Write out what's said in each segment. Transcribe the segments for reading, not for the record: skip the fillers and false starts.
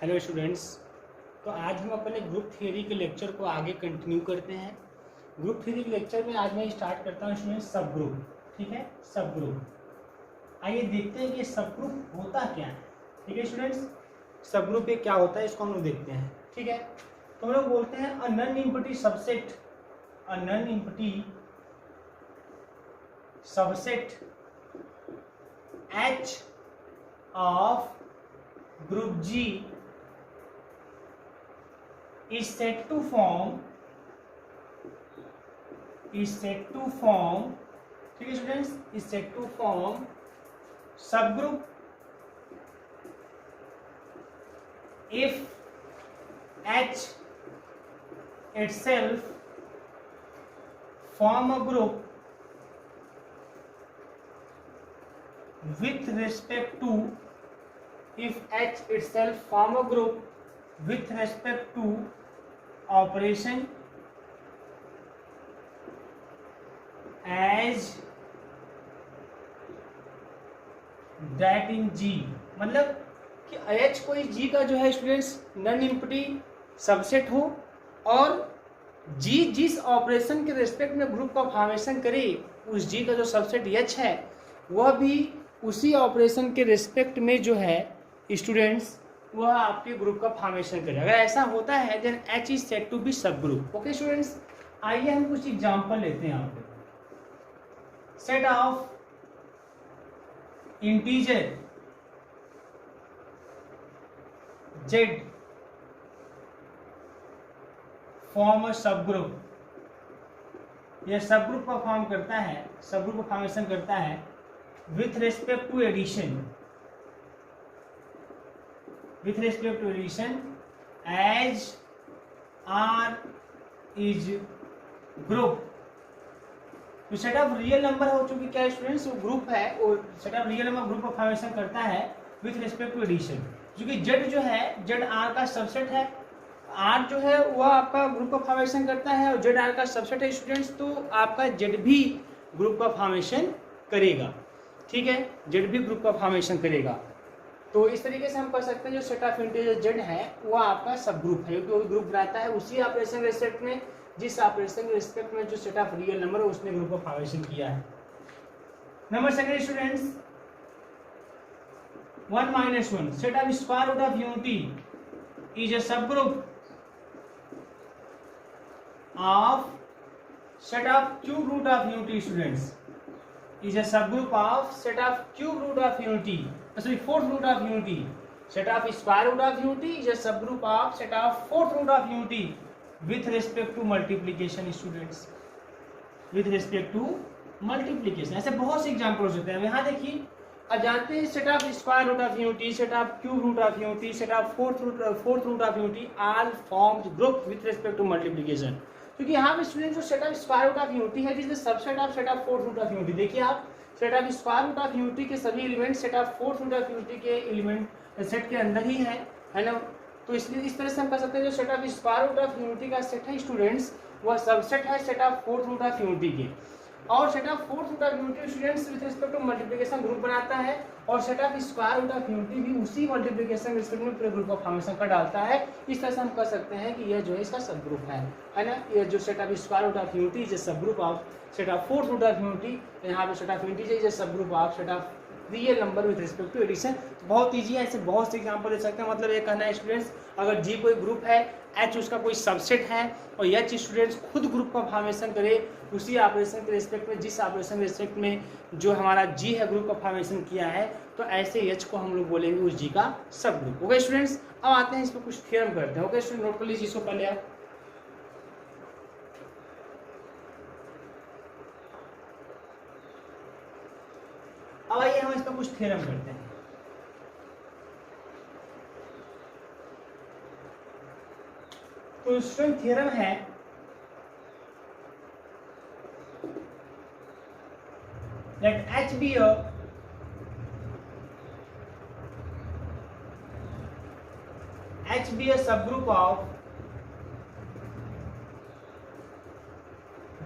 Hello students. तो आज हम अपने ग्रुप थियरी के लेक्चर को आगे कंटिन्यू करते हैं। ग्रुप थियरी के लेक्चर में आज मैं स्टार्ट करता हूँ स्टूडेंट्स सब ग्रुप। ठीक है, सब ग्रुप। आइए देखते हैं कि सब ग्रुप होता क्या है। ठीक है स्टूडेंट्स, सब ग्रुप ये क्या होता है इसको हम लोग देखते हैं। ठीक है, तो हम लोग बोलते हैं a non empty subset, a non empty subset H of group G is said to form ठीक है students, is said to form subgroup if H itself form a group with respect to, if H itself form a group with respect to operation as that in G, मतलब कि H कोई G का जो है students non empty subset हो और G जिस operation के रेस्पेक्ट में ग्रुप का फॉर्मेशन करे उस G का जो सबसेट H है वह भी उसी ऑपरेशन के रेस्पेक्ट में जो है स्टूडेंट्स वह आपके ग्रुप का फॉर्मेशन करे। अगर ऐसा होता है then H is said to be sub group. Okay students, आइए हम कुछ एग्जांपल लेते हैं यहाँ पे। Set of integer Z form a सब ग्रुप, यह सब ग्रुप का फॉर्म करता है, सब ग्रुप का फॉर्मेशन करता है with respect to addition as R is group। तो सेट ऑफ रियल नंबर हो चुकी क्या स्टूडेंट्स, वो ग्रुप है, वो set of real number group का फॉर्मेशन करता है विथ रिस्पेक्ट टू एडिशन। क्योंकि जेड जो है जेड आर का सबसेट है, आर जो है वह आपका ग्रुप का फॉर्मेशन करता है और जेड आर का सबसेट है स्टूडेंट्स, तो आपका जेड भी ग्रुप का फॉर्मेशन करेगा। ठीक है, जेड भी ग्रुप का फॉर्मेशन करेगा। तो इस तरीके से हम कर सकते हैं जो सेट ऑफ इंटीजर जेड है वो आपका सब ग्रुप है, क्योंकि वो ग्रुप बनाता है उसी ऑपरेशन के रिस्पेक्ट में जिस ऑपरेशन के रिस्पेक्ट में जो सेट ऑफ रियल नंबर है उसने ग्रुप का फॉर्मेशन किया है। Number second students 1 - 1 set of square root of unity is a सब group of set of cube root of unity students is a subgroup of set of cube root of unity, sorry fourth root of unity। set of square root of unity is a subgroup of set of fourth root of unity with respect to multiplication students, with respect to multiplication। ऐसे बहुत से examples होते हैं। यहाँ देखिए, अब जानते हैं set of square root of unity, set of cube root of unity, set of fourth root of unity all forms group with respect to multiplication. क्योंकि यहाँ पे स्टूडेंट जो set of square root of unity है जिसमें subset of set of fourth root of unity, देखिए आप set of square root of unity के सभी element set of fourth root of unity के एलिमेंट सेट के अंदर ही है ना। तो इसलिए इस तरह से हम कह सकते हैं जो set of square root of unity का सेट है स्टूडेंट्स वह सबसेट है set of fourth root of unity के, और set of fourth root of unity students with respect to multiplication group बनाता है और set of square root of unity भी उसी मल्टीप्लिकेशन रिस्पेक्ट में पूरे ग्रुप का फॉर्मेशन कर डालता है। इस तरह से हम कह सकते हैं कि यह जो है इसका सब ग्रुप है ना। यह जो set of square root of unity is सब group of set of fourth root of unity, यहाँ पे सेट ऑफ यूनिटी इज सब group of set of real number with respect to addition. बहुत ईजी है, ऐसे बहुत से एग्जांपल दे सकते हैं। मतलब ये कहना है स्टूडेंट्स अगर जी कोई ग्रुप है, एच उसका कोई सबसेट है और एच स्टूडेंट्स खुद ग्रुप का फॉर्मेशन करे उसी ऑपरेशन के रिस्पेक्ट में जिस ऑपरेशन के रिस्पेक्ट में जो हमारा जी है ग्रुप का फॉर्मेशन किया है, तो ऐसे एच को हम लोग बोलेंगे उस जी का सब ग्रुप। ओके स्टूडेंट्स, अब आते हैं इस पर कुछ थ्योरम करते हैं। ओके स्टूडेंट, नोट कर लीजिए इसको पहले आप। अब आइए हम इस पर कुछ थ्योरम करते हैं। तो स्टूडेंट थ्योरम है let H be a subgroup of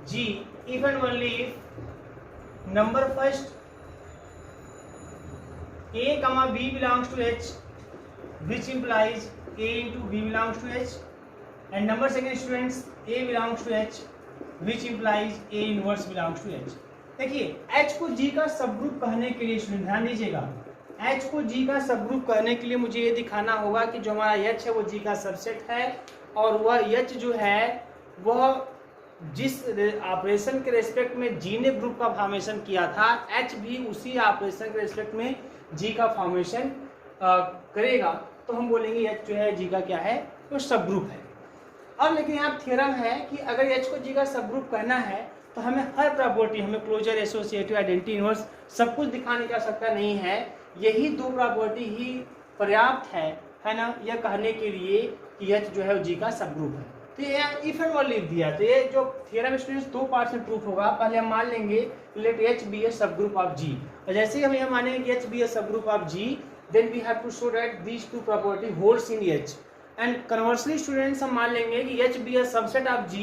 G if and only if number first A comma B belongs to H, which implies A into B belongs to H, and number second students A belongs to H, which implies A inverse belongs to H. देखिए H को G का सब group कहने के लिए student ध्यान दीजिएगा, H को G का सब ग्रुप कहने के लिए मुझे ये दिखाना होगा कि जो हमारा H है वो G का सबसेट है, और वह H जो है वह जिस ऑपरेशन के रेस्पेक्ट में G ने ग्रुप का फॉर्मेशन किया था, H भी उसी ऑपरेशन के रेस्पेक्ट में G का फॉर्मेशन करेगा, तो हम बोलेंगे H जो है G का क्या है, वो सब ग्रुप है। अब लेकिन यहाँ थ्योरम है कि अगर H को G का सब ग्रुप कहना है तो हमें हर प्रॉपर्टी, हमें क्लोजर, एसोसिएटिव, आइडेंटिटी, इनवर्स सब कुछ दिखाने की आवश्यकता नहीं है, यही दो प्रॉपर्टी ही पर्याप्त है ना, यह कहने के लिए कि H जो है वो G का सब ग्रुप है। तो ये इफ एंड वन लिख दिया, तो ये जो थ्योरम स्टूडेंट्स दो पार्ट में प्रूफ होगा। पहले हम मान लेंगे let H be a sub group of G, और जैसे ही हम यह मानेंगे कि H be a sub group of G, then we have to show that these two property holds in H, and conversely students हम मान लेंगे कि H be a subset of G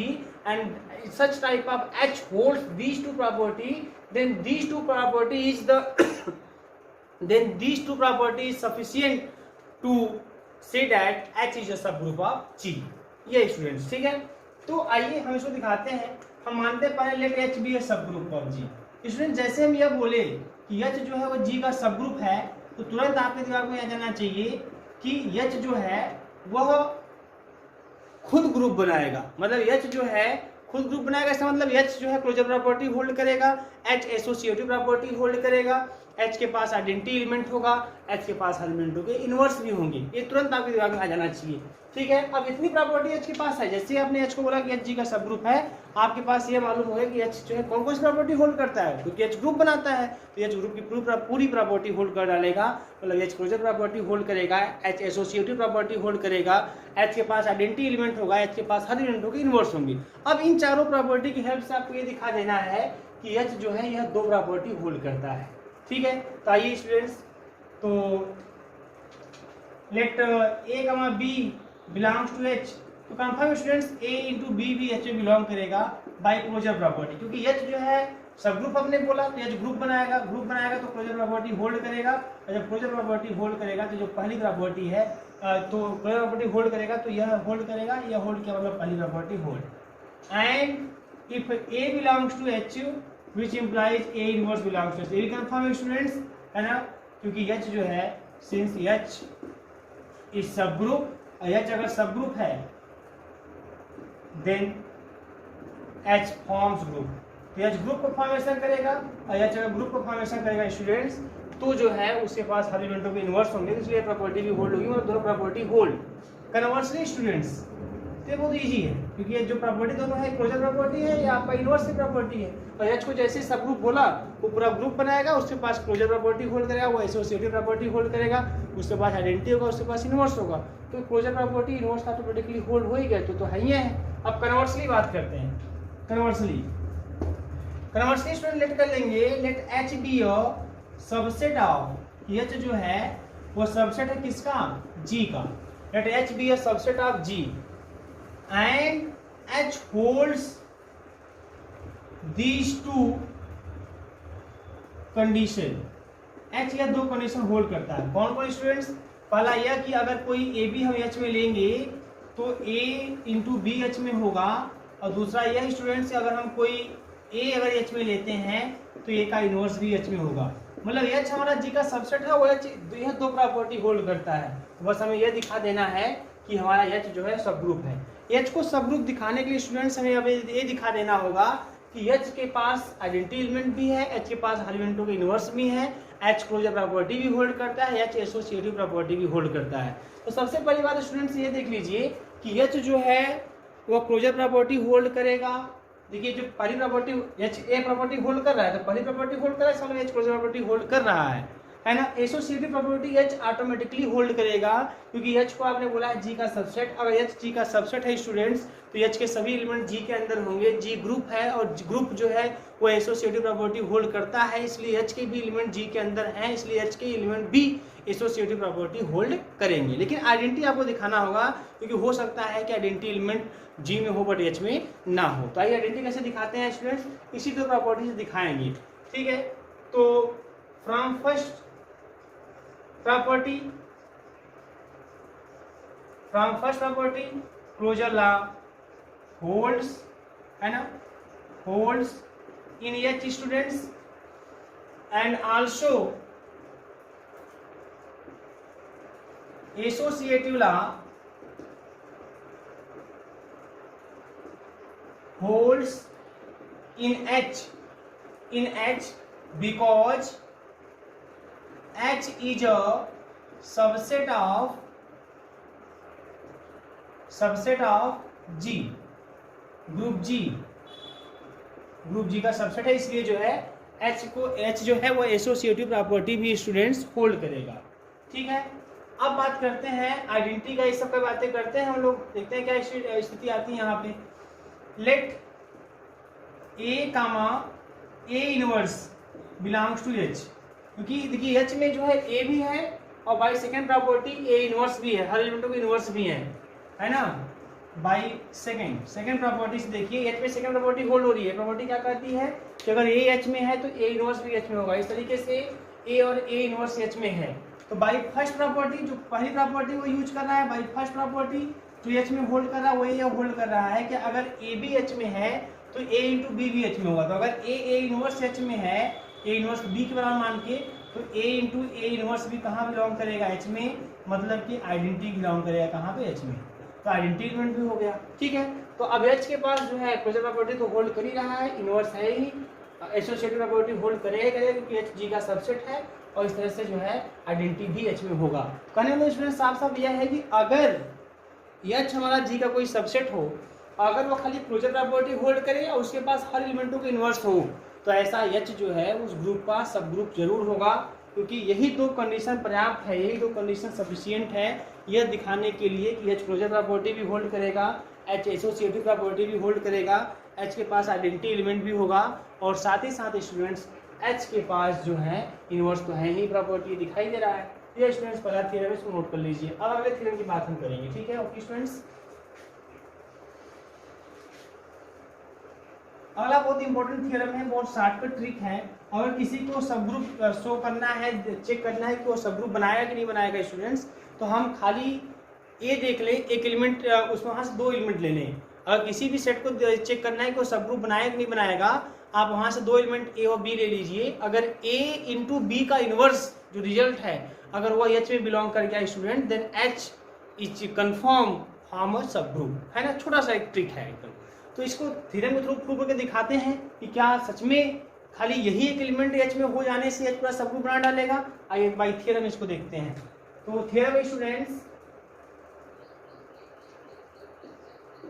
and such type of H holds these two property, then these two property is the then these two property is sufficient to say that H is a subgroup of G। ये students ठीक है, तो आइए हम इसको दिखाते हैं। हम मानते हैं पहले let H be a subgroup of G। Student जैसे हम यह बोले कि H जो है वो G का सबग्रुप है, तो तुरंत आपके दिमाग में यह जानना चाहिए कि H जो है वह खुद ग्रुप बनाएगा, मतलब H जो है खुद ग्रुप बनाएगा। इसका मतलब H जो है क्लोजर प्रॉपर्टी होल्ड करेगा, H एसोसिएटिव प्रॉपर्टी होल्ड करेगा, H के पास आइडेंटिटी एलिमेंट होगा, H के पास एलिमेंट होंगे, इनवर्स भी होंगे। ये तुरंत आपके दिमाग में आ जाना चाहिए, ठीक है। अब इतनी प्रॉपर्टी H के पास है, जैसे आपने H को बोला कि H G का सब ग्रुप है, आपके पास ये मालूम होगा कि H जो है कौन कौन सी प्रॉपर्टी होल्ड करता है, क्योंकि H ग्रुप बनाता है, तो H ग्रुप की पूरी प्रॉपर्टी होल्ड कर डालेगा, मतलब H क्लोजर प्रॉपर्टी होल्ड करेगा, H एसोसिएटिव प्रॉपर्टी होल्ड करेगा, H के पास आइडेंटिटी एलिमेंट होगा, H के पास हर एलिमेंट होगा, इनवर्स होंगे। अब इन चारों प्रॉपर्टी की हेल्प से आपको ये दिखा देना है कि H जो है यह दो प्रॉपर्टी होल्ड करता है, ठीक है। तो आइए स्टूडेंट्स, तो लेट A कमा B बिलोंग्स टू H, तो confirm students A into B भी H में बिलोंग करेगा बाय क्लोजर प्रॉपर्टी, क्योंकि H जो है सब ग्रुप हमने बोला तो H ग्रुप बनाएगा तो क्लोजर प्रॉपर्टी होल्ड करेगा, और जब क्लोजर प्रॉपर्टी होल्ड करेगा तो जो पहली प्रॉपर्टी है तो क्लोजर प्रॉपर्टी होल्ड करेगा, तो यह होल्ड करेगा, यह होल्ड किया मतलब पहली property hold. And if A belongs to H which implies A inverse belongs to H, ये कंफर्म स्टूडेंट्स है ना, क्योंकि H जो है since H is subgroup, H अगर सब ग्रुप है देन H फॉर्म्स ग्रुप, तो H ग्रुप को फॉर्मेशन करेगा, और H अगर ग्रुप को फॉर्मेशन करेगा स्टूडेंट्स, तो जो है उसके पास हर एलिमेंटों के इनवर्स होंगे, इसलिए प्रॉपर्टी भी होल्ड होगी, और दोनों प्रॉपर्टी होल्ड। कन्वर्सली स्टूडेंट्स तो बहुत इजी है, क्योंकि ये जो प्रॉपर्टी दोनों है क्लोजर प्रॉपर्टी है या आपका इनवर्स की प्रॉपर्टी है, और H को जैसे सब ग्रुप बोला वो पूरा ग्रुप बनाएगा, उसके पास क्लोजर प्रॉपर्टी होल्ड करेगा, वो एसोसिएटिव प्रॉपर्टी होल्ड करेगा, उसके पास आइडेंटिटी होगा, उसके पास इनवर्स होगा, तो closure property inverse automatically hold हो ही गए, तो है ही है। अब कन्वर्सली बात करते हैं, कन्वर्सली स्टूडेंट लेट कर लेंगे let H be a subset of, H जो है वो सबसेट है किसका, G का, let H be a subset of G and H holds these two condition, H यह दो कंडीशन होल्ड करता है। कौन कौन स्टूडेंट्स, पहला यह कि अगर कोई A B हम H में लेंगे तो A इंटू बी H में होगा, और दूसरा यह स्टूडेंट्स अगर हम कोई A अगर H में लेते हैं तो A का इनवर्स भी H में होगा, मतलब H हमारा G का सबसेट है, वो H यह दो प्रॉपर्टी होल्ड करता है। बस हमें यह दिखा देना है कि हमारा H जो है सब ग्रुप है। H को सब ग्रुप दिखाने के लिए स्टूडेंट्स हमें अब ये दिखा देना होगा कि H के पास आइडेंटिटी एलिमेंट भी है, H के पास हर एलिमेंटों के इनवर्स भी है, H क्लोजर प्रॉपर्टी भी होल्ड करता है, H एसोसिएटिव प्रॉपर्टी भी होल्ड करता है। तो सबसे पहली बात स्टूडेंट्स ये देख लीजिए कि H जो है वो क्लोजर प्रॉपर्टी होल्ड करेगा। देखिए जो पहली property H a property hold कर रहा है, तो पहली प्रॉपर्टी होल्ड कर रहा है, इसका मतलब H क्लोजर प्रॉपर्टी होल्ड कर रहा है ना। Associative property H automatically hold करेगा, क्योंकि H को आपने बोला है G का सबसेट, अगर H G का सबसेट है स्टूडेंट्स तो H के सभी एलिमेंट G के अंदर होंगे, G ग्रुप है और ग्रुप जो है वो एसोसिएटिव प्रॉपर्टी होल्ड करता है, इसलिए H के भी एलिमेंट G के अंदर हैं, इसलिए H के एलिमेंट भी एसोसिएटिव प्रॉपर्टी होल्ड करेंगे। लेकिन आइडेंटिटी आपको दिखाना होगा, क्योंकि हो सकता है कि आइडेंटिटी एलिमेंट G में हो बट H में ना हो। तो आइए आइडेंटिटी कैसे दिखाते हैं स्टूडेंट्स, इसी दो प्रॉपर्टी से दिखाएंगे, ठीक है। तो from first property from first property closure law holds, है ना, holds in H students and also associative law holds in H because H is a subset of G, group G का सबसेट है, इसलिए जो है H जो है वो एसोसिएटिव प्रॉपर्टी भी स्टूडेंट्स होल्ड करेगा। ठीक है, अब बात करते हैं आइडेंटिटी का, ये सब बातें करते हैं हम लोग, देखते हैं क्या स्थिति आती है यहाँ पे। Let A comma A inverse belongs to H, क्योंकि देखिए H में जो है A भी है और by second property A inverse भी है, हर एलिमेंटों के इनवर्स भी है ना, बाई सेकेंड प्रॉपर्टी से देखिए H में सेकेंड प्रॉपर्टी होल्ड हो रही है। प्रॉपर्टी क्या कहती है कि अगर A H में है तो A इनवर्स भी H में होगा, इस तरीके से A और A इनवर्स H में है। तो बाई फर्स्ट प्रॉपर्टी, जो पहली प्रॉपर्टी वो यूज कर रहा है, बाई फर्स्ट प्रॉपर्टी जो H में होल्ड कर रहा है वो ये होल्ड कर रहा है कि अगर A भी H में है तो A इंटू बी भी H में होगा। तो अगर A इनवर्स H में है, A इनवर्स B के बराबर मान के, तो A इंटू A इनवर्स भी कहाँ बिलोंग करेगा, H में, मतलब कि आइडेंटिटी बिलोंग करेगा कहाँ पे, H में। तो आइडेंटिटी एलिमेंट भी हो गया। ठीक है, तो अब H के पास जो है क्लोजर प्रॉपर्टी तो होल्ड कर ही रहा है, इनवर्स है ही, एसोसिएटिव प्रॉपर्टी होल्ड करेगा क्योंकि H G का सबसेट है, और इस तरह से जो है आइडेंटिटी भी H में होगा। कहने वाला स्टूडेंट साफ यह है कि अगर H हमारा G का कोई सबसेट हो, अगर वो खाली क्लोजर प्रॉपर्टी होल्ड करे और उसके पास हर एलिमेंटों के इनवर्स हो, तो ऐसा H जो है उस ग्रुप का सब ग्रुप जरूर होगा, क्योंकि यही दो कंडीशन पर्याप्त है, यही दो कंडीशन सफिशिएंट है यह दिखाने के लिए कि H क्लोजर प्रॉपर्टी भी होल्ड करेगा, H एसोसिएटिव प्रॉपर्टी भी होल्ड करेगा, H के पास आइडेंटिटी एलिमेंट भी होगा, और साथ ही साथ स्टूडेंट्स H के पास जो है इनवर्स तो है ही प्रॉपर्टी दिखाई दे रहा है। ये स्टूडेंट्स पहला थ्योरम है, इसको नोट कर लीजिए। अब अगले थ्योरम की बात हम करेंगे। ठीक है ओके स्टूडेंट्स, अगला बहुत इंपॉर्टेंट थ्योरम है, बहुत शॉर्टकट ट्रिक है। अगर किसी को सब ग्रुप शो करना है, चेक करना है कि वो सब ग्रुप बनाएगा कि नहीं बनाएगा स्टूडेंट्स, तो हम खाली ए देख लें, एक एलिमेंट उसमें वहाँ से दो एलिमेंट ले लें। अगर किसी भी सेट को चेक करना है कि वो सब ग्रुप बनाएगा कि नहीं बनाएगा, आप वहाँ से दो एलिमेंट ए और बी ले लीजिए। अगर ए इंटू बी का इनवर्स जो रिजल्ट है अगर वो एच में बिलोंग कर गया student, then H is confirm form a सब ग्रुप, है ना। छोटा सा एक ट्रिक है एकदम। तो इसको थ्योरम के थ्रू प्रूव करके दिखाते हैं कि क्या सच में खाली यही एक एलिमेंट एच में हो जाने से एच पूरा सब ग्रुप बना डालेगा। आइए बाई थ्योरम इसको देखते हैं। तो theorem students,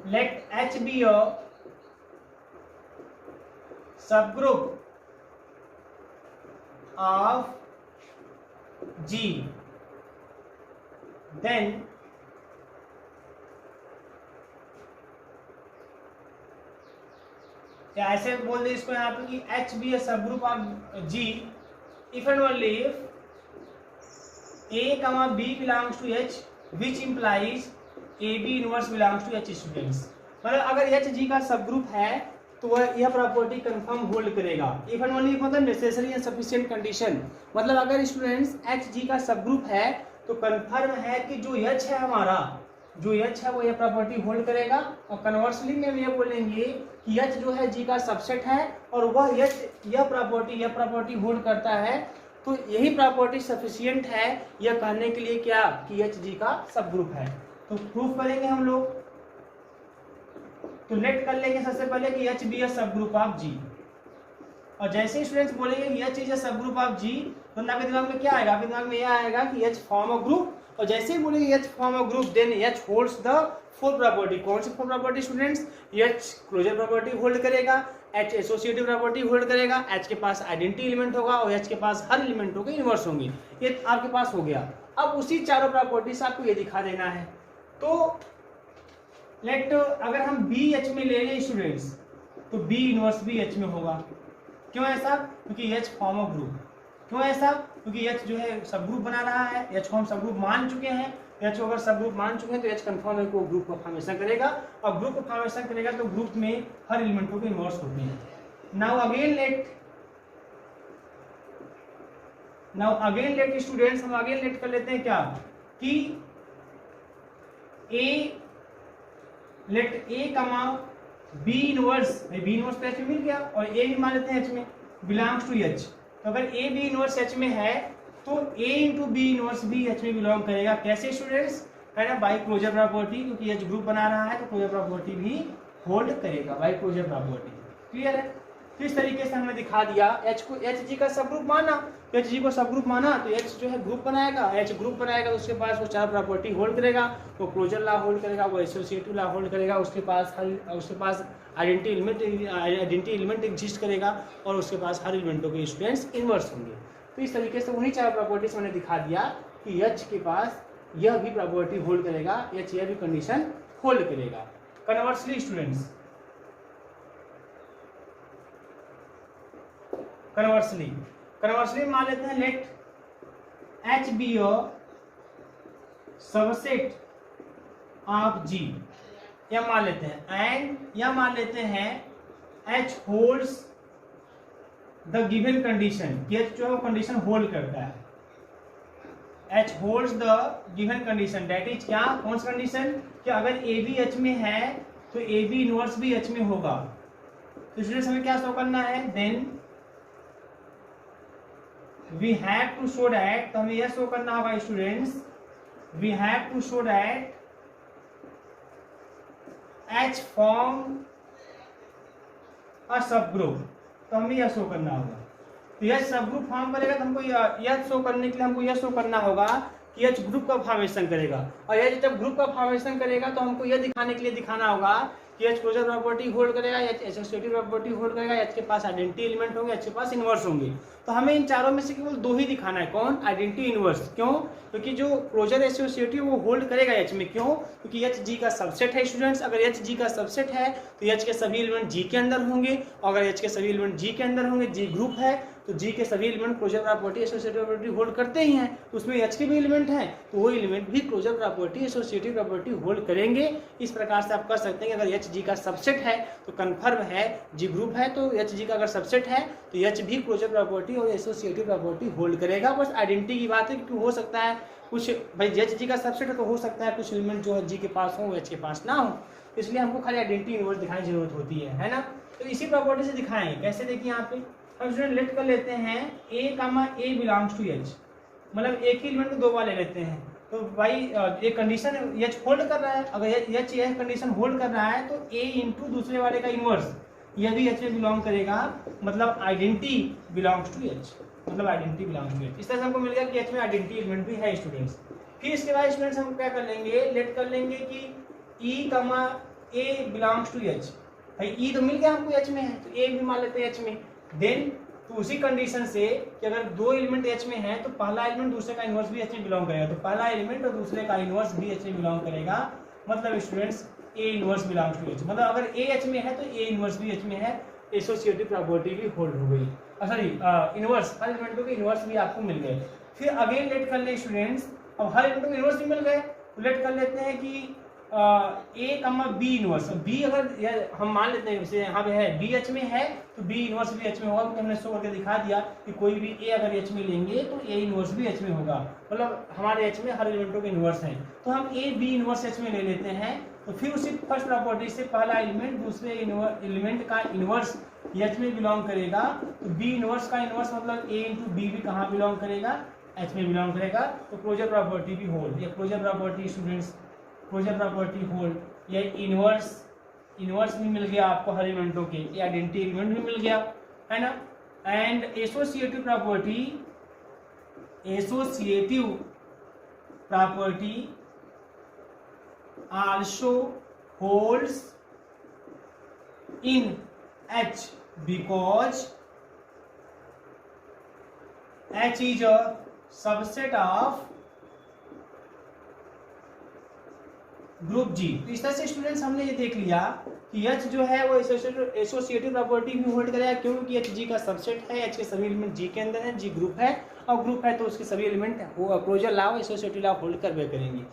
let H be a subgroup of G, then या ऐसे बोल दे इसको यहाँ पे कि H be a subgroup of G if and only if A, B belongs to H, which implies AB inverse belongs to H students। मतलब अगर H G का सबग्रुप है तो वह यह प्रॉपर्टी कंफर्म होल्ड करेगा। इफ एंड ओनली मतलब necessary and sufficient condition, मतलब अगर स्टूडेंट्स एच जी का सब ग्रुप है तो कंफर्म है कि जो एच है हमारा, जो एच है वो यह प्रॉपर्टी होल्ड करेगा। और कन्वर्सली में ये बोलेंगे कि एच जो है जी का सबसेट है और वह एच यह प्रॉपर्टी होल्ड करता है, तो यही प्रॉपर्टी सफिशिएंट है यह कहने के लिए क्या कि एच जी का सब ग्रुप है। तो प्रूफ करेंगे हम लोग। तो लेट कर लेंगे सबसे पहले कि H B a sub group of जी, और जैसे ही स्टूडेंट्स बोलेंगे H is a sub group of जी तो आपके दिमाग में क्या आएगा, आपके दिमाग में यह आएगा कि एच फॉर्म अ ग्रुप, और जैसे ही बोलेंगे H form a group then H holds the four property. कौन सी four property students? H closure property hold करेगा, एच एसोसिएटिव प्रॉपर्टी होल्ड करेगा, एच के पास आइडेंटिटी एलिमेंट होगा और एच के पास हर एलिमेंटों के इनवर्स होंगे। ये आपके पास हो गया। अब उसी चारों प्रॉपर्टी से आपको ये दिखा देना है। तो लेट अगर हम बी एच में ले लें स्टूडेंट्स तो बी इनवर्स भी एच में होगा। क्यों ऐसा? क्योंकि एच फॉर्म ऑफ ग्रुप। क्यों ऐसा? क्योंकि एच जो है सब ग्रुप बना रहा है, एच को हम सब ग्रुप मान चुके हैं। एच को अगर सब ग्रुप मान चुके हैं तो एच कंफर्म है कि वो ग्रुप को फॉर्मेशन करेगा, और ग्रुप को फॉर्मेशन करेगा तो ग्रुप में हर एलिमेंटों के इनवर्स होते हैं। नाउ अगेन लेट स्टूडेंट्स, हम अगेन लेट कर लेते हैं क्या कि ए लेट ए कमा बी इनवर्स, बी इनवर्स तो एच में मिल गया, और ए भी मान लेते हैं एच में, बिलोंग्स टू एच। तो अगर ए बी इनवर्स एच में है तो ए इंटू बी इनवर्स भी एच में बिलोंग करेगा। कैसे स्टूडेंट्स, है ना, बाई क्लोजर प्रॉपर्टी, क्योंकि एच ग्रुप बना रहा है तो क्लोजर प्रॉपर्टी भी होल्ड करेगा बाई क्लोजर प्रॉपर्टी। क्लियर है? तो इस तरीके से हमने दिखा दिया एच को, एच जी का सब ग्रुप माना, एच जी को सब ग्रुप माना तो एच जो है ग्रुप बनाएगा, एच ग्रुप बनाएगा तो उसके पास वो चार प्रॉपर्टी होल्ड करेगा, वो क्लोजर लॉ होल्ड करेगा, वो एसोसिएटिव लॉ होल्ड करेगा, उसके पास आइडेंटिटी एलिमेंट एग्जिस्ट करेगा, और उसके पास हर एलिमेंटों के स्टूडेंट्स इनवर्स होंगे। तो इस तरीके से उन्हीं चार प्रॉपर्टीज मैंने दिखा दिया कि एच के पास यह भी प्रॉपर्टी होल्ड करेगा, एच यह भी कंडीशन होल्ड करेगा। कन्वर्सली स्टूडेंट्स, कन्वर्सली मान लेते हैं let H be a subset of G, या मान लेते हैं एंड, या मान लेते हैं H holds the given condition, H जो है वो कंडीशन होल्ड करता है, H holds the given condition, that is क्या, कौन सी कंडीशन, कि अगर ए बी एच में है तो ए बी इनवर्स भी एच में होगा। तो स्टूडेंट्स हमें क्या शो करना है, then we have to show that, तो हमें यह शो करना होगा students, we have to show that H form a सब ग्रुप, तो हमें यह शो करना होगा। तो यह सब ग्रुप फॉर्म करेगा तो हमको यह शो करने के लिए हमको यह शो करना होगा कि एच ग्रुप का फॉर्मेशन करेगा, और यह जब ग्रुप का फॉर्मेशन करेगा तो हमको यह दिखाने के लिए दिखाना होगा कि एच क्लोजर प्रॉपर्टी होल्ड करेगा, एच एसोसिएटिव प्रॉपर्टी होल्ड करेगा, एच के पास आइडेंटिटी एलिमेंट होंगे, एच के पास इनवर्स होंगे। तो हमें इन चारों में से केवल दो ही दिखाना है, कौन, आइडेंटिटी इनवर्स। क्यों, क्योंकि जो क्लोजर एसोसिएटिव वो होल्ड करेगा एच में। क्यों, क्योंकि एच जी का सबसेट है स्टूडेंट्स, अगर एच जी का सबसेट है तो एच के सभी एलिमेंट जी के अंदर होंगे, और अगर एच के सभी एलिमेंट जी के अंदर होंगे, जी ग्रुप है तो जी के सभी element closure property associative property hold करते ही हैं, तो उसमें एच के भी एलिमेंट हैं तो वो एलिमेंट भी closure property associative property hold करेंगे। इस प्रकार से आप कर सकते हैं कि अगर एच जी का सबसेट है तो कन्फर्म है जी ग्रुप है, तो एच जी का अगर सबसेट है तो एच भी क्लोजर प्रॉपर्टी और एसोसिएटिव प्रॉपर्टी होल्ड करेगा। बस आइडेंटिटी की बात है, क्योंकि हो सकता है कुछ, भाई एच जी का सबसेट है तो हो सकता है कुछ एलिमेंट जो है जी के पास हो एच के पास ना हो, इसलिए हमको खाली आइडेंटिटी इनवर्स दिखाने की जरूरत होती है ना। तो इसी प्रॉपर्टी से दिखाएंगे, कैसे देखिए यहाँ पे अब स्टूडेंट लेट कर लेते हैं ए कामा ए बिलोंग्स टू एच, मतलब एक ही एलिमेंट को दो बार ले लेते हैं। तो भाई एक कंडीशन एच होल्ड कर रहा है, अगर एच यह कंडीशन होल्ड कर रहा है तो ए इंटू दूसरे वाले का इनवर्स यह भी एच में बिलोंग करेगा, मतलब आइडेंटिटी बिलोंग्स टू एच, मतलब आइडेंटिटी बिलोंग्स टू एच। इस तरह से हमको मिल गया कि एच में आइडेंटिटी एलिमेंट भी है स्टूडेंट्स। फिर इसके बाद स्टूडेंट्स हम क्या कर लेंगे, लेट कर लेंगे कि ई कामा ए बिलोंग्स टू एच, भाई ई तो मिल गया हमको एच में है तो ए भी मान लेते हैं एच में। देन तो उसी कंडीशन से कि अगर दो एलिमेंट एच में है तो पहला एलिमेंट दूसरे का इनवर्स भी एच में बिलोंग करेगा, तो पहला एलिमेंट और दूसरे का इनवर्स भी एच में बिलोंग करेगा, मतलब students A inverse belongs to H, मतलब अगर ए एच में है तो ए इनवर्स भी एच में है, एसोसिएटिव प्रॉपर्टी भी होल्ड हो गई, सॉरी इनवर्स, हर एलिमेंटों के इनवर्स भी आपको मिल गए। फिर अगेन लेट कर ले स्टूडेंट्स, अब हर एलिमेंटों के इनवर्स भी मिल गए तो लेट कर लेते हैं कि ए कमा बी इनवर्स, बी अगर हम मान लेते हैं जैसे यहाँ पे है बी एच में है तो बी इनवर्स भी एच में होगा, क्योंकि हमने शो करके दिखा दिया कि कोई भी ए अगर एच में लेंगे तो ए इनवर्स भी एच में होगा, मतलब हमारे एच में हर एलिमेंटों के इनवर्स हैं। तो हम ए बी इनवर्स एच में ले लेते हैं, तो फिर उसी फर्स्ट प्रॉपर्टी से पहला एलिमेंट दूसरे एलिमेंट का इनवर्स एच में बिलोंग करेगा, तो बी इनवर्स का इनवर्स मतलब ए इंटू बी भी कहाँ बिलोंग करेगा, एच में बिलोंग करेगा। तो क्लोजर प्रॉपर्टी भी होल्ड, या closure property students closure property hold, या इनवर्स भी मिल गया आपको हर एलिमेंटों के, या आइडेंटिटी एलिमेंट भी मिल गया, है ना। And associative property also holds in H because H is a subset of group G. तो इस तरह से स्टूडेंट्स हमने ये देख लिया कि एच जो है वो एसोसिएटिव प्रॉपर्टी भी होल्ड करेगा, क्योंकि एच जी का सबसेट है, एच के सभी एलिमेंट जी के अंदर है, जी ग्रुप है, और ग्रुप है तो उसके सभी element closure law associative law hold करवे करेंगे।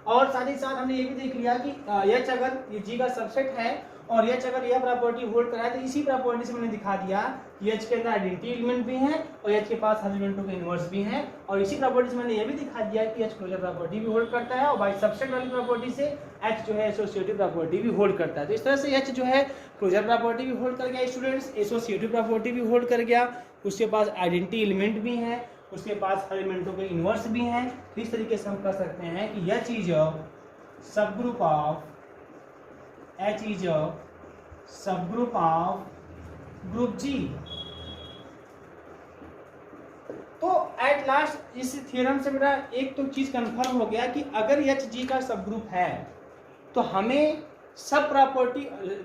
और साथ ही साथ हमने ये भी देख लिया कि एच अगर ये जी का सबसेट है और H अगर यह प्रॉपर्टी होल्ड करा है तो इसी प्रॉपर्टी से मैंने दिखा दिया कि H के अंदर आइडेंटिटी एलिमेंट भी हैं और H के पास हर एलिमेंटों के इनवर्स भी हैं, और इसी प्रॉपर्टी से मैंने यह भी दिखा दिया कि H क्लोजर प्रॉपर्टी भी होल्ड करता है और बाई सबसेट वाली प्रॉपर्टी से H जो है एसोसिएटिव प्रॉपर्टी भी होल्ड करता है। तो इस तरह से H जो है क्लोजर प्रॉपर्टी भी होल्ड कर गया स्टूडेंट्स, एसोसिएटिव प्रॉपर्टी भी होल्ड कर गया, उसके पास आइडेंटिटी एलिमेंट भी हैं, उसके पास हर एलिमेंटों के इनवर्स भी हैं। तो इस तरीके से हम कह सकते हैं कि H is a subgroup of group G। तो एट लास्ट इस थ्योरम से मेरा एक तो चीज कंफर्म हो गया कि अगर H G का सबग्रुप है तो हमें सब प्रॉपर्टी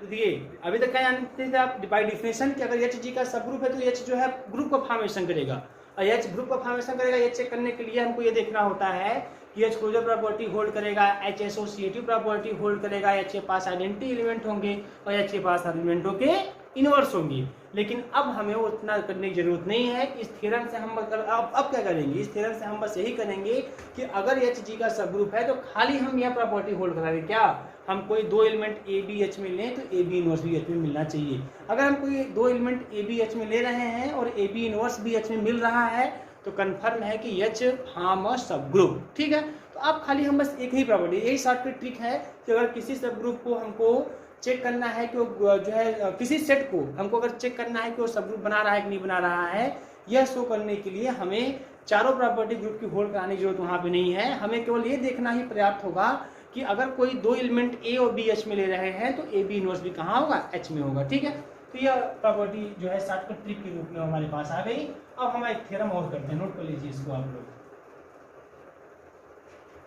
दिए, अभी तक क्या जानते थे आप बाय डिफिनेशन कि अगर H G का सबग्रुप है तो H जो है ग्रुप का फॉर्मेशन करेगा, और H ग्रुप का फॉर्मेशन करेगा। ये चेक करने के लिए हमको ये देखना होता है कि H क्लोजर प्रॉपर्टी होल्ड करेगा, H एसोसिएटिव प्रॉपर्टी होल्ड करेगा, H के पास आइडेंटिटी एलिमेंट होंगे और H के पास एलिमेंटों के इनवर्स होंगे। लेकिन अब हमें वो उतना करने की जरूरत नहीं है। इस थ्योरम से हम अब क्या करेंगे, इस थ्योरम से हम बस यही करेंगे कि अगर H G का सबग्रुप है तो खाली हम यह प्रॉपर्टी होल्ड कराएंगे, क्या हम कोई दो एलिमेंट ए बी एच में लें तो A B inverse B H में मिलना चाहिए। अगर हम कोई दो एलिमेंट ए बी एच में ले रहे हैं और A B inverse B H में मिल रहा है तो कंफर्म है कि H फॉर्म अ सबग्रुप। ठीक है, तो आप खाली हम बस एक ही प्रॉपर्टी, यही शॉर्टकट ट्रिक है कि अगर किसी सबग्रुप को हमको चेक करना है कि वो जो है किसी सेट को हमको अगर चेक करना है कि वो सबग्रुप बना रहा है कि नहीं बना रहा है, यह शो करने के लिए हमें चारों प्रॉपर्टी ग्रुप की होल्ड कराने की जरूरत वहाँ पे नहीं है। हमें केवल ये देखना ही पर्याप्त होगा कि अगर कोई दो एलिमेंट ए और बी एच में ले रहे हैं तो ए बी इनवर्स भी कहाँ होगा, एच में होगा। ठीक है, तो यह प्रॉपर्टी जो है शॉर्टकट ट्रिक के रूप में हमारे पास आ गई। अब हम एक थ्योरम और करते हैं, नोट कर लीजिए इसको आप लोग।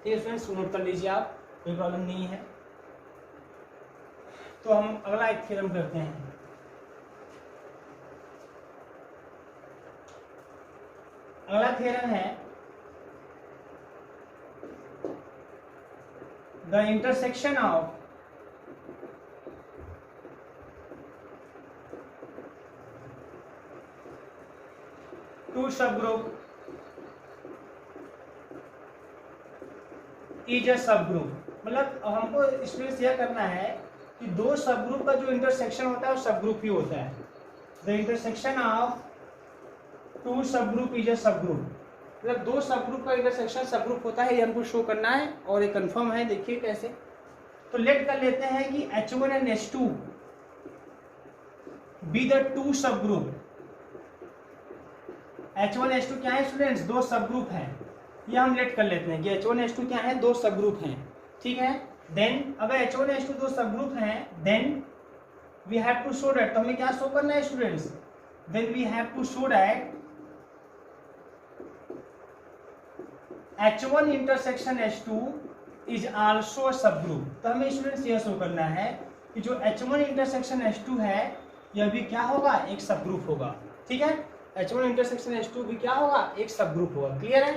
ठीक है फ्रेंड्स, नोट कर लीजिए आप, कोई प्रॉब्लम नहीं है। तो हम अगला एक थ्योरम करते हैं। अगला थ्योरम है the intersection of two subgroup is a subgroup. मतलब हमको स्टूडेंट्स यह करना है कि दो सबग्रुप का जो इंटरसेक्शन होता है वो सबग्रुप ही होता है। The intersection of two subgroup is a subgroup, मतलब दो सबग्रुप का इंटरसेक्शन सबग्रुप होता है, ये हमको शो करना है और ये कंफर्म है। देखिए कैसे, तो लेट कर लेते हैं कि H1 and H2 be the two subgroup. H1 H2 क्या है स्टूडेंट्स, दो सबग्रुप हैं। ये हम लेट कर लेते हैं कि H1 H2 क्या है, दो सबग्रुप हैं। ठीक है, देन अगर H1 H2 दो सबग्रुप हैं then we have to show that, तो हमें क्या शो करना है students, then we have to show that H1 intersection H2 is also subgroup. तो हमें स्टूडेंट्स यह शो करना है कि जो H1 इंटरसेक्शन H2 है यह भी क्या होगा, एक सबग्रुप होगा। ठीक है, H1 इंटरसेक्शन H2 भी क्या होगा, एक सबग्रुप होगा। क्लियर है।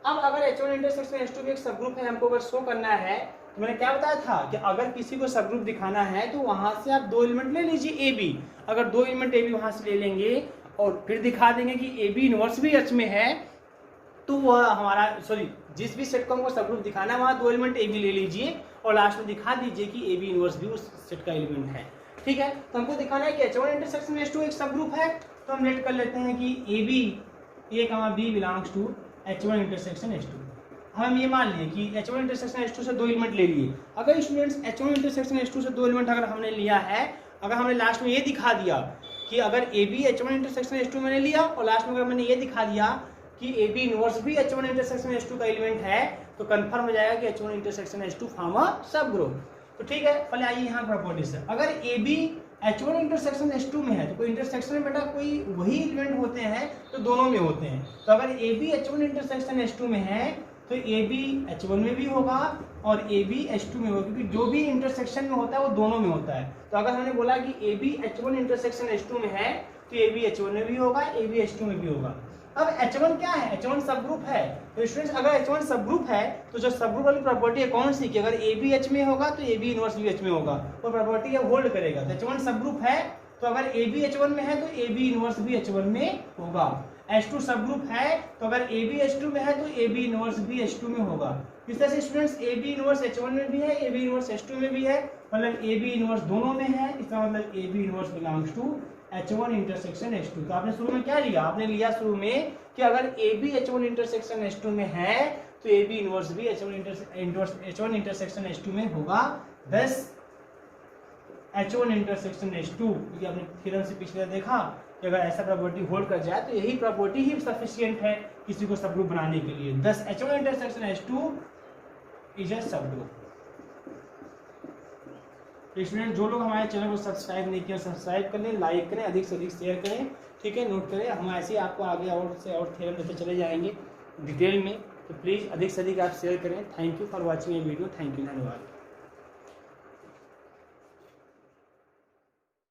अब अगर H1 इंटरसेक्शन H2 भी एक सबग्रुप है, हमको अगर शो करना है तो मैंने क्या बताया था कि अगर किसी को सबग्रुप दिखाना है तो वहां से आप दो एलिमेंट ले लीजिए ए बी। अगर दो एलिमेंट ए बी वहां से ले लेंगे और फिर दिखा देंगे कि ए बी इनवर्स भी H में है, तो वह हमारा जिस भी सेट को हमको सबग्रुप दिखाना है वहाँ दो एलिमेंट ए बी ले लीजिए और लास्ट में दिखा दीजिए कि ए बी इनवर्स भी उस सेट का एलिमेंट है। ठीक है, तो हमको दिखाना है कि H1 इंटरसेक्शन H2 एक सबग्रुप है, तो हम लेट कर लेते हैं कि ए बी ए कमा B belongs to H1 intersection H2। हम ये मान लिए कि H1 इंटरसेक्शन H2 से दो एलिमेंट ले लिए। अगर स्टूडेंट्स H1 इंटरसेक्शन H2 से दो एलिमेंट अगर हमने लिया है, अगर हमने लास्ट में ये दिखा दिया कि अगर A B H1 intersection H2 मैंने लिया और लास्ट में अगर मैंने ये दिखा दिया कि ए बी इनवर्स भी H1 इंटरसेक्शन H2 का एलिमेंट है, तो कंफर्म हो जाएगा कि H1 intersection H2 form a subgroup. तो ठीक है, पहले आइए यहाँ प्रॉपर्टी से। अगर A B H1 intersection H2 में है तो कोई इंटरसेक्शन में बेटा कोई वही एलिमेंट होते हैं तो दोनों में होते हैं। तो अगर A B H1 intersection H2 में है तो ए बी H1 में भी होगा और ए बी H2 में होगा, क्योंकि जो भी इंटरसेक्शन में होता है वो दोनों में होता है। तो अगर हमने बोला कि A B H1 intersection H2 में है तो ए बी H1 में भी होगा, ए बी H2 में भी होगा। अब H1 क्या है, H1 सबग्रुप है। तो स्टूडेंट्स अगर H1 सबग्रुप है तो जो सबग्रुप वाली प्रॉपर्टी है कौन सी, कि अगर ए बी H में होगा तो ए बी इनवर्स भी H में होगा, वो प्रॉपर्टी है होल्ड करेगा। तो H1 सबग्रुप है तो अगर ए बी H1 में है तो ए बी इनवर्स भी H1 में होगा। H2 सबग्रुप है तो अगर ए बी H2 में है तो ए बी इनवर्स भी H2 में होगा। इस तरह से स्टूडेंट्स ए बी इनवर्स H1 में भी है, ए बी इनवर्स H2 में भी है, मतलब ए बी इनवर्स दोनों में है, इसका मतलब A B inverse belongs to H1 intersection H2। तो आपने शुरू में क्या लिया, आपने लिया शुरू में कि अगर A B H1 intersection H2 में है तो ए बी इनवर्स भी H1 इंटरसेक्शन H2 में होगा। दस H1 इंटरसेक्शन H2, क्योंकि आपने थ्योरम से पिछले देखा कि अगर ऐसा प्रॉपर्टी होल्ड कर जाए तो यही प्रॉपर्टी ही सफिशिएंट है किसी को सबग्रुप बनाने के लिए। दस H1 intersection H2 is a subgroup. Student जो लोग हमारे चैनल को सब्सक्राइब नहीं किया सब्सक्राइब कर लें, लाइक करें, अधिक से अधिक शेयर करें, ठीक है, नोट करें। हम ऐसे ही आपको आगे और से और थ्योरम देते चले जाएंगे डिटेल में, तो प्लीज़ अधिक से अधिक आप शेयर करें। थैंक यू फॉर वॉचिंग ये वीडियो। थैंक यू, धन्यवाद।